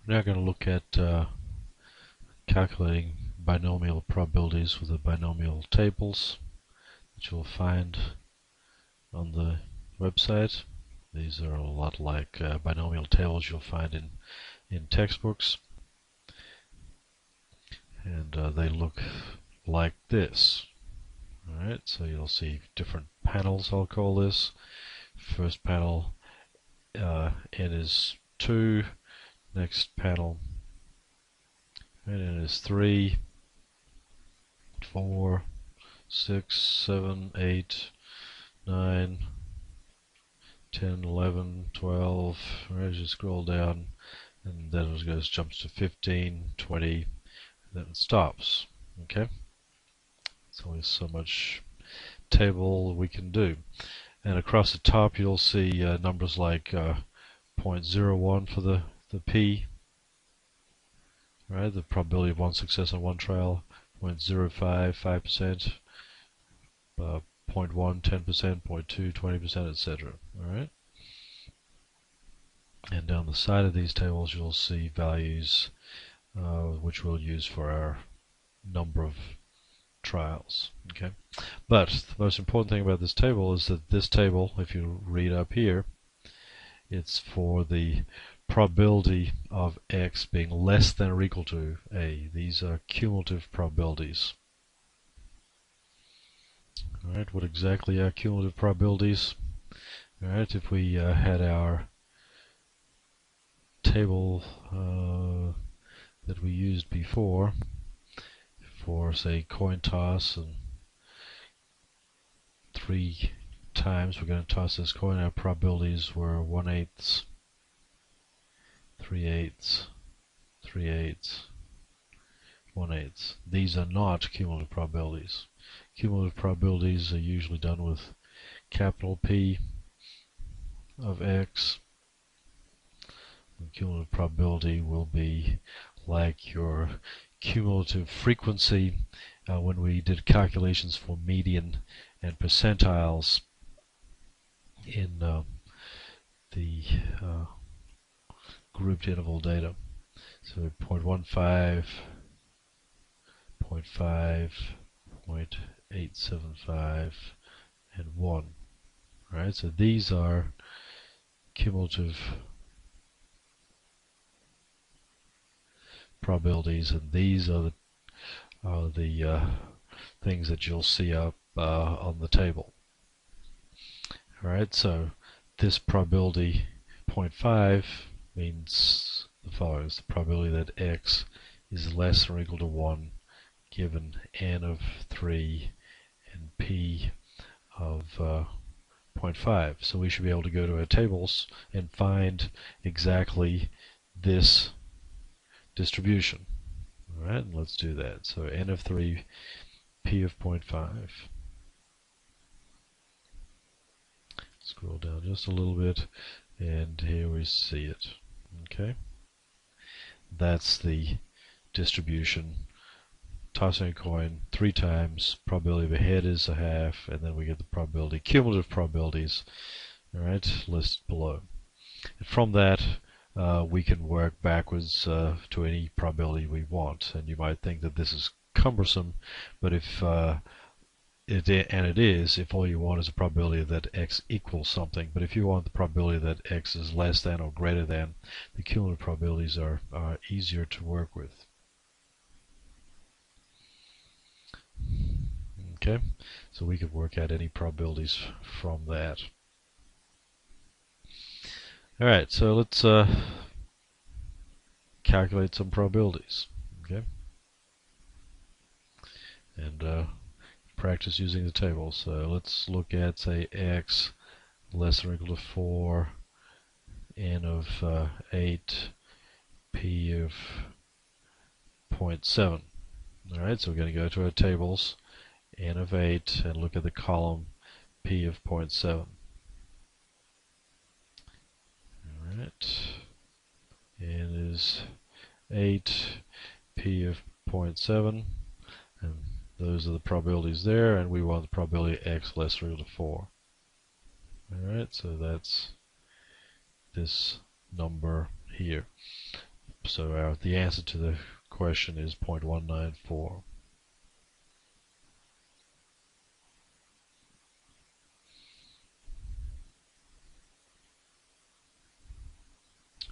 We're now going to look at calculating binomial probabilities with the binomial tables that you'll find on the website. These are a lot like binomial tables you'll find in textbooks, and they look like this. Alright, so you'll see different panels, I'll call this. First panel, n is 2. Next panel, n is 3, 4, 6, 7, 8, 9, 10, 11, 12. Right, as you scroll down, and then it jumps to 15, 20, and then it stops. Okay, it's only so much table we can do. And across the top you'll see numbers like 0.01 for the p, right? The probability of one success on one trial, 0.05, 5%, 0.1, 10%, 0.2, 20%, etc. Alright? And down the side of these tables you'll see values which we'll use for our number of trials. Okay? But the most important thing about this table is that this table, if you read up here, it's for the probability of x being less than or equal to a. These are cumulative probabilities. Alright, what exactly are cumulative probabilities? Alright, if we had our table that we used before for, say, coin toss, and 3 times we're going to toss this coin, our probabilities were 1/8, 3/8, 3/8, 1/8. These are not cumulative probabilities. Cumulative probabilities are usually done with capital P of x. The cumulative probability will be like your cumulative frequency when we did calculations for median and percentiles in the grouped interval data. So 0.15, 0.5, 0.875, and 1. Right? So these are cumulative probabilities, and these are the things that you'll see up on the table. Alright, so this probability 0.5 means the following: the probability that x is less than or equal to 1 given n of 3 and p of 0.5. So we should be able to go to our tables and find exactly this distribution. Alright, and let's do that. So n of 3, p of 0.5. Scroll down just a little bit, and here we see it. Okay, that's the distribution. Tossing a coin 3 times, probability of a head is a half, and then we get the probability, cumulative probabilities, alright, listed below. And from that we can work backwards to any probability we want. And you might think that this is cumbersome, but if it is, if all you want is a probability that x equals something. But if you want the probability that x is less than or greater than, the cumulative probabilities are easier to work with. Okay, so we could work out any probabilities from that. Alright, so let's calculate some probabilities. Okay, and practice using the table. So let's look at, say, x less than or equal to 4, n of 8, p of 0.7. Alright, so we're going to go to our tables, n of 8, and look at the column p of 0.7. Alright, n is 8, p of 0.7, and those are the probabilities there, and we want the probability x less than or equal to 4. Alright, so that's this number here. So the answer to the question is 0.194.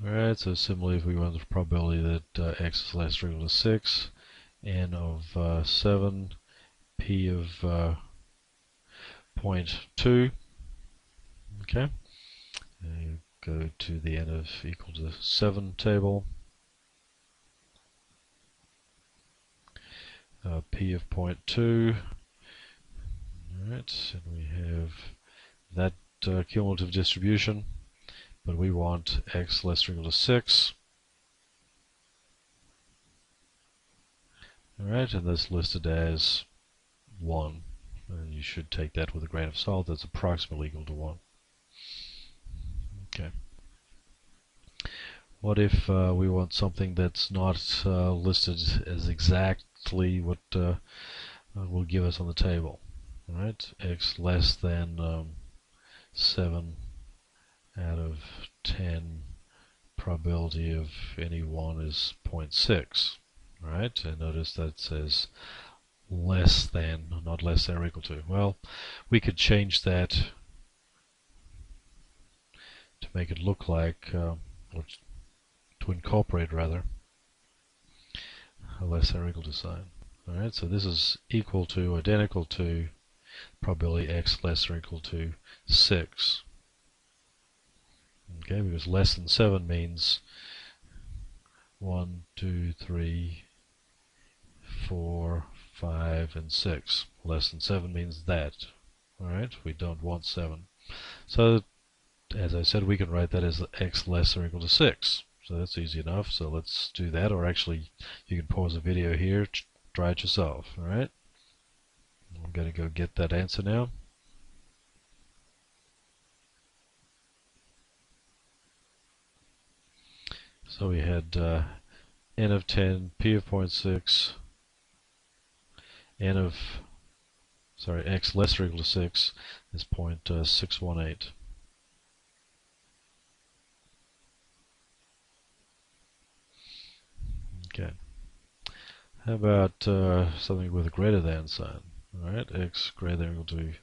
Alright, so similarly, if we want the probability that x is less or equal to 6, n of 7, p of 0.2, okay, go to the n of equal to 7 table, p of 0.2, alright, and we have that cumulative distribution, but we want x less or equal to 6. Alright, and that's listed as 1. And you should take that with a grain of salt. That's approximately equal to 1. Okay. What if we want something that's not listed as exactly what will give us on the table? Alright, x less than 7 out of 10 probability of any one is 0.6. Right, and notice that it says less than, not less than or equal to. Well, we could change that to make it look like, or to incorporate rather, a less than or equal to sign. Alright, so this is equal to, identical to, probability x less or equal to 6. Okay, because less than 7 means 1, 2, 3, 4, 5, and 6. Less than 7 means that. Alright, we don't want 7. So, as I said, we can write that as x less or equal to 6. So that's easy enough. So let's do that, or actually, you can pause the video here, try it yourself. Alright, I'm going to go get that answer now. So we had n of 10, p of 0.6, x less or equal to 6 is 0.618. Okay. How about something with a greater than sign? Alright, x greater than or equal to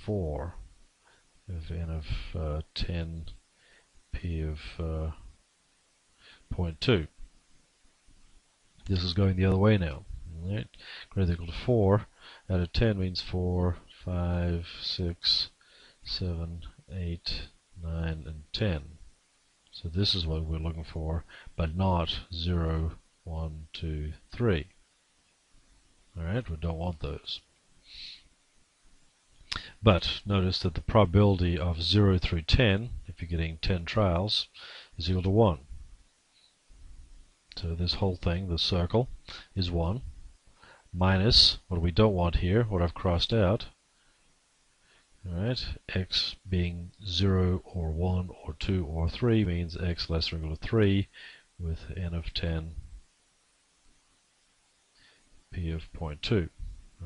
4 if n of 10, p of 0.2. This is going the other way now. Right? Greater than or equal to 4 out of 10 means 4, 5, 6, 7, 8, 9, and 10. So this is what we're looking for, but not 0, 1, 2, 3. Alright, we don't want those. But notice that the probability of 0 through 10, if you're getting 10 trials, is equal to 1. So this whole thing, the circle, is 1, minus what we don't want here, what I've crossed out. Alright, x being 0 or 1 or 2 or 3 means x less or equal to 3 with n of 10, p of 0.2.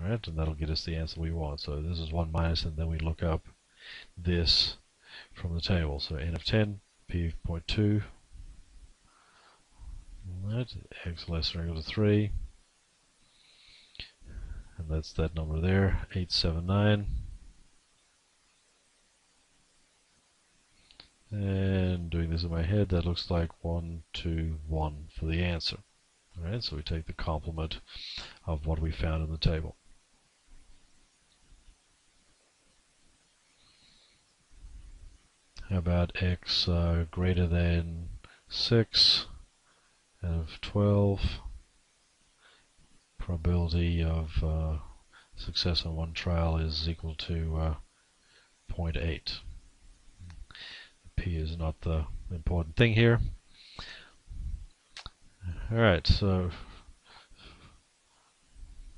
Alright, and that'll get us the answer we want. So this is 1 minus, and then we look up this from the table. So n of 10, p of 0.2, alright, x less or equal to 3, and that's that number there, 879. And doing this in my head, that looks like 1, 2, 1 for the answer. Alright, so we take the complement of what we found in the table. How about x greater than 6 out of 12? Probability of success on one trial is equal to 0.8. P is not the important thing here. Alright, so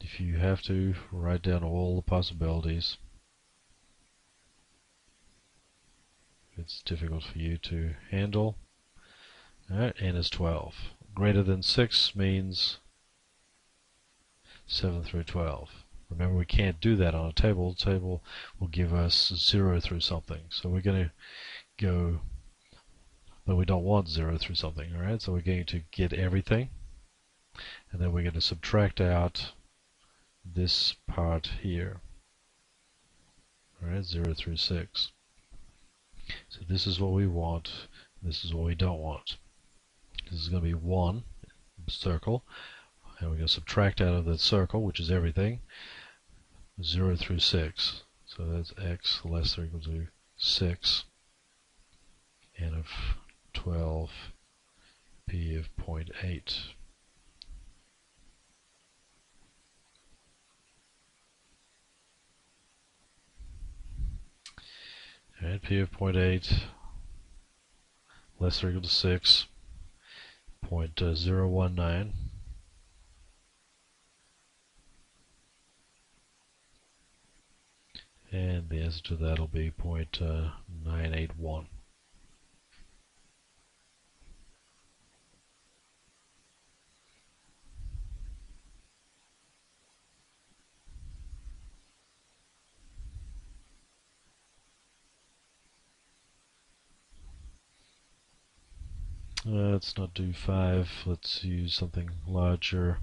if you have to, write down all the possibilities. It's difficult for you to handle. Alright, n is 12. Greater than 6 means 7 through 12. Remember, we can't do that on a table. The table will give us 0 through something. So we're going to go but we don't want 0 through something, alright? So we're going to get everything, and then we're going to subtract out this part here, alright, 0 through 6. So this is what we want, this is what we don't want. This is going to be 1 circle, and we're going to subtract out of that circle, which is everything, 0 through 6. So that's x less or equal to 6 n of 12 p of 0.8. And p of 0.8 less or equal to 6, 0.019. And the answer to that will be 0.981. Let's not do 5, let's use something larger.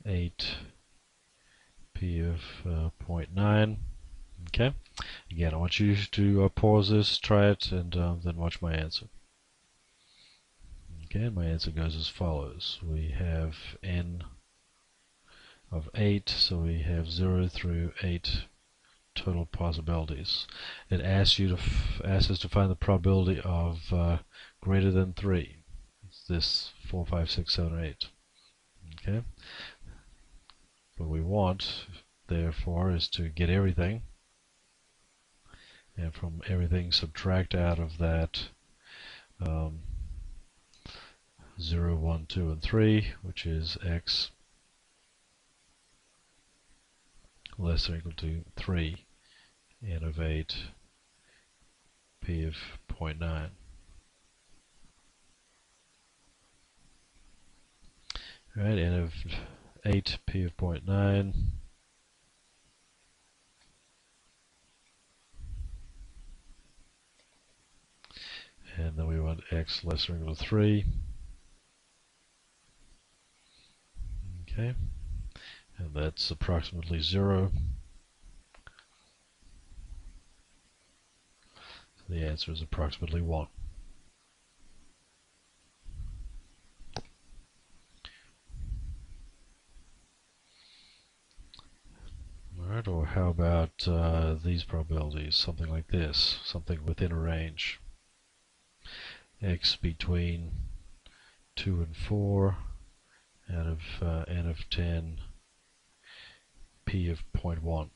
8 p of 0.9. Okay, again I want you to pause this, try it, and then watch my answer. Okay, my answer goes as follows. We have n of 8, so we have 0 through 8 total possibilities. It asks you to asks us to find the probability of greater than 3. It's this 4, 5, 6, 7, 8. Okay. What we want, therefore, is to get everything, and from everything subtract out of that 0, 1, 2, and 3, which is x less or equal to 3 n of 8 p of 0.9. Right, n of 8 p of 0.9. And then we want x less or equal to 3. Okay, and that's approximately 0. So the answer is approximately 1. Alright, or how about these probabilities, something like this, something within a range. X between 2 and 4 out of n of 10 p of 0.1.